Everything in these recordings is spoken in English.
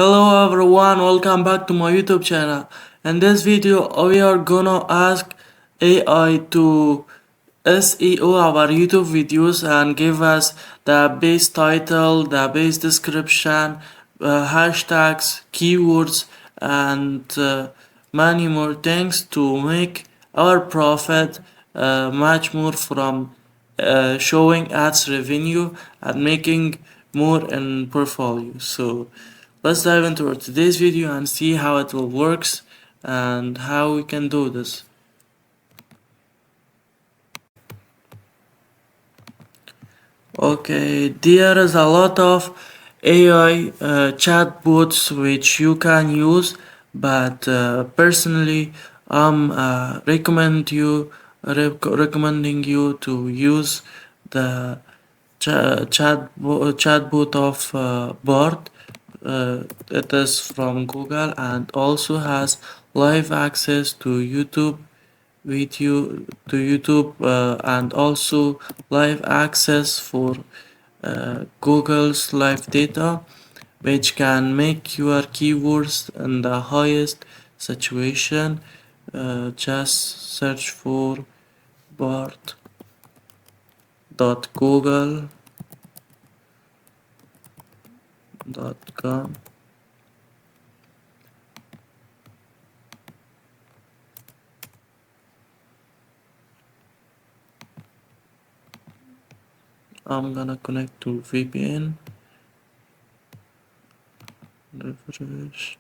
Hello everyone, welcome back to my YouTube channel. In this video, we are gonna ask AI to SEO our YouTube videos and give us the base title, the base description, hashtags, keywords, and many more things to make our profit much more from showing ads revenue and making more in portfolio. So let's dive into our today's video and see how it will works and how we can do this. Okay, there is a lot of AI chatbots which you can use, but personally, I'm recommending you to use the chatbot of Bard. It is from Google and also has live access to YouTube and also live access for Google's live data, which can make your keywords in the highest situation. Just search for bard.google.com. I'm gonna connect to VPN. Refresh.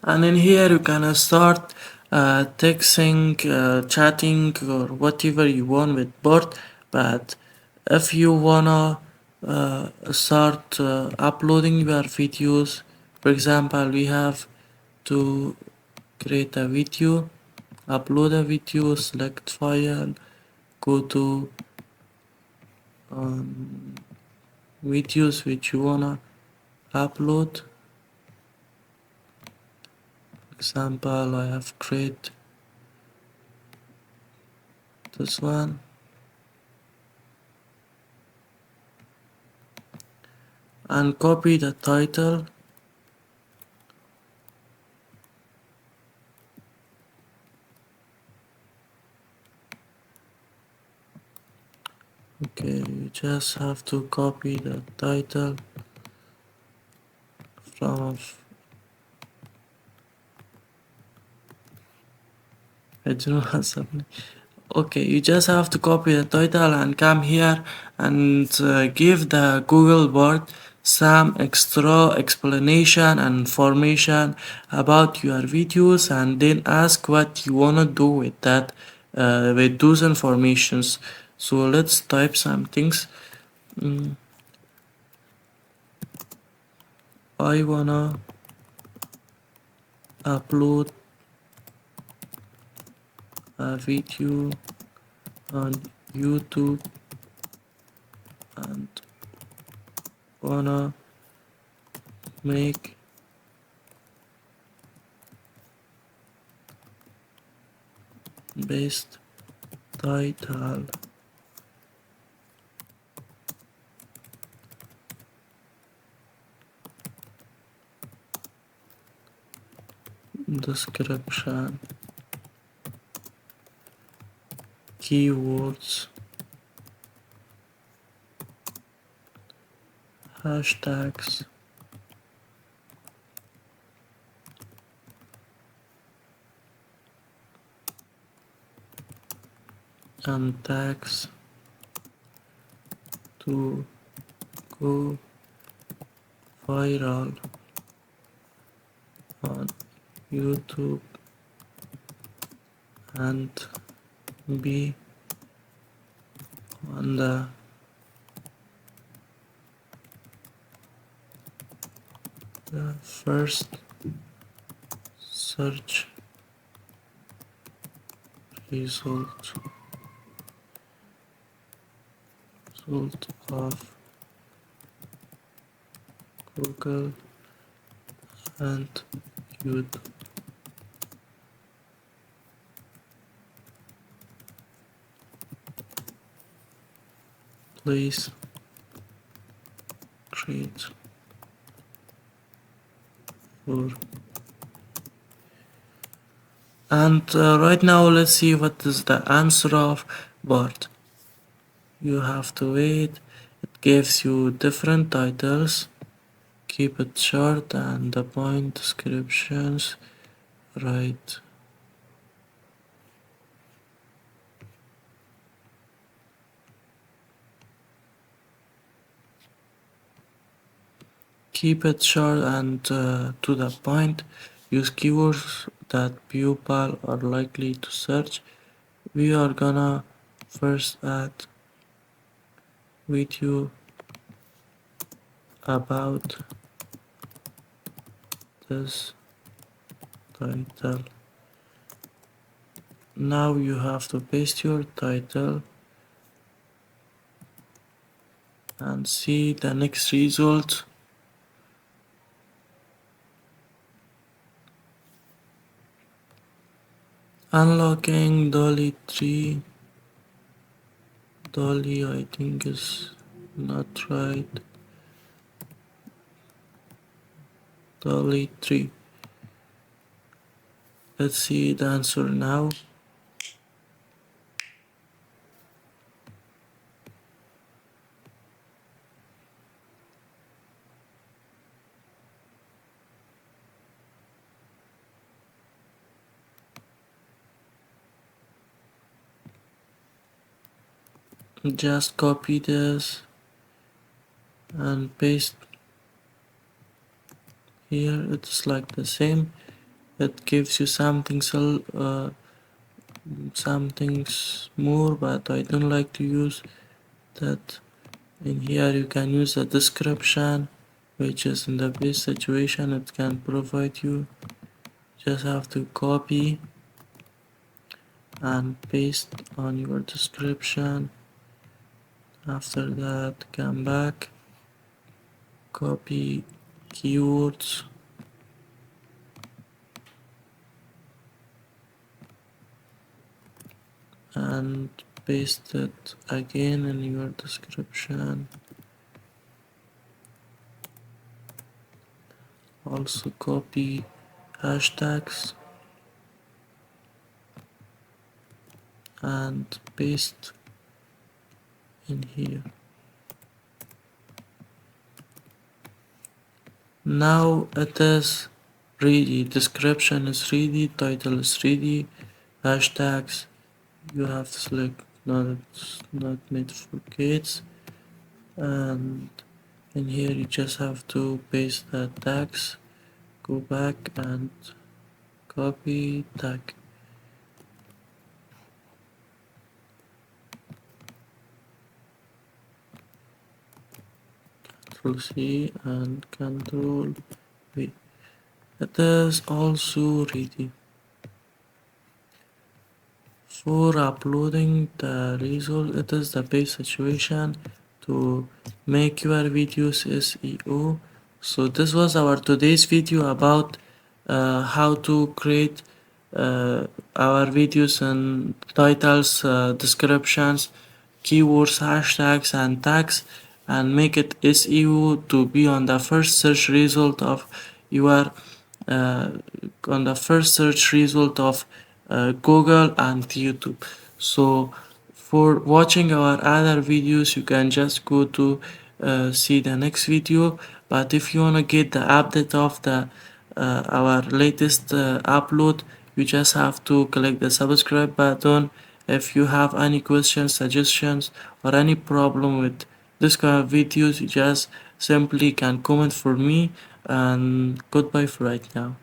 And in here you can start texting, chatting, or whatever you want with bot. But if you wanna start uploading your videos, for example, we have to create a video, upload a video, select file, go to videos which you wanna upload. Example, I have created this one, and copy the title. Okay, you just have to copy the title from I don't know what's happening. Okay, you just have to copy the title and come here and give the Google bot some extra explanation and information about your videos, and then ask what you wanna do with that, with those informations. So let's type some things. I wanna upload a video on YouTube and wanna make best title, description, keywords, hashtags, and tags to go viral on YouTube and be on the first search result of Google and YouTube. Please create for. And right now let's see what is the answer of, but you have to wait. It gives you different titles. Keep it short and the point descriptions. Right. Keep it short and to the point. Use keywords that people are likely to search. We are gonna first add video about this title. Now you have to paste your title and see the next result. Unlocking Dolly 3. Dolly I think is not right. Dolly 3. Let's see the answer now. Just copy this and paste here. It's like the same. It gives you something more, but I don't like to use that. In here you can use the description, which is in the best situation it can provide you. Just have to copy and paste on your description. After that, come back, copy keywords, and paste it again in your description. Also copy hashtags and paste in here. Now it is ready. Description is ready, title is ready, hashtags you have to select not made for kids, and in here you just have to paste the tags, go back and copy tag. Ctrl C and Ctrl V. It is also ready. For uploading the result, it is the best situation to make your videos SEO. So this was our today's video about how to create our videos and titles, descriptions, keywords, hashtags and tags, and make it SEO to be on the first search result of your Google and YouTube. So for watching our other videos you can just go to see the next video, but if you want to get the update of the our latest upload, you just have to click the subscribe button. If you have any questions, suggestions or any problem with this kind of videos, you just simply can comment for me, and goodbye for right now.